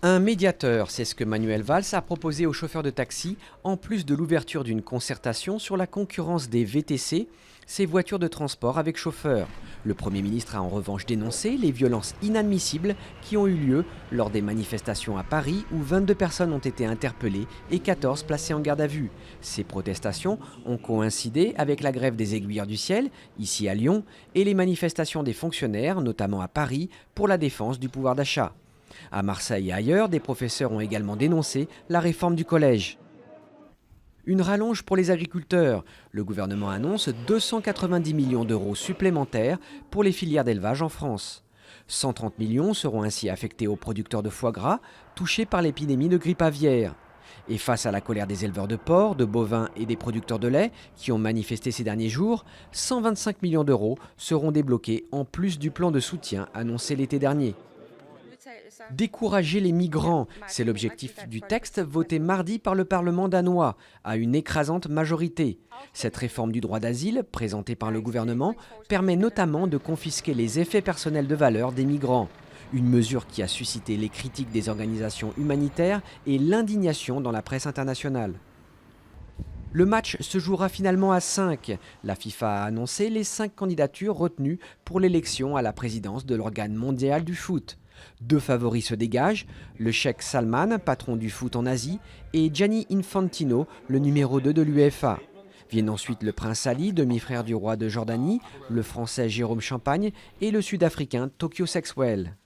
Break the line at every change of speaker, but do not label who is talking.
Un médiateur, c'est ce que Manuel Valls a proposé aux chauffeurs de taxi, en plus de l'ouverture d'une concertation sur la concurrence des VTC, ces voitures de transport avec chauffeur. Le Premier ministre a en revanche dénoncé les violences inadmissibles qui ont eu lieu lors des manifestations à Paris où 22 personnes ont été interpellées et 14 placées en garde à vue. Ces protestations ont coïncidé avec la grève des aiguilleurs du ciel, ici à Lyon, et les manifestations des fonctionnaires, notamment à Paris, pour la défense du pouvoir d'achat. À Marseille et ailleurs, des professeurs ont également dénoncé la réforme du collège. Une rallonge pour les agriculteurs. Le gouvernement annonce 290 millions d'euros supplémentaires pour les filières d'élevage en France. 130 millions seront ainsi affectés aux producteurs de foie gras touchés par l'épidémie de grippe aviaire. Et face à la colère des éleveurs de porc, de bovins et des producteurs de lait qui ont manifesté ces derniers jours, 125 millions d'euros seront débloqués en plus du plan de soutien annoncé l'été dernier. Décourager les migrants, c'est l'objectif du texte voté mardi par le Parlement danois, à une écrasante majorité. Cette réforme du droit d'asile, présentée par le gouvernement, permet notamment de confisquer les effets personnels de valeur des migrants. Une mesure qui a suscité les critiques des organisations humanitaires et l'indignation dans la presse internationale. Le match se jouera finalement à 5. La FIFA a annoncé les 5 candidatures retenues pour l'élection à la présidence de l'organe mondial du foot. 2 favoris se dégagent, le cheikh Salman, patron du foot en Asie, et Gianni Infantino, le numéro 2 de l'UEFA. Viennent ensuite le prince Ali, demi-frère du roi de Jordanie, le français Jérôme Champagne et le sud-africain Tokyo Sexwell.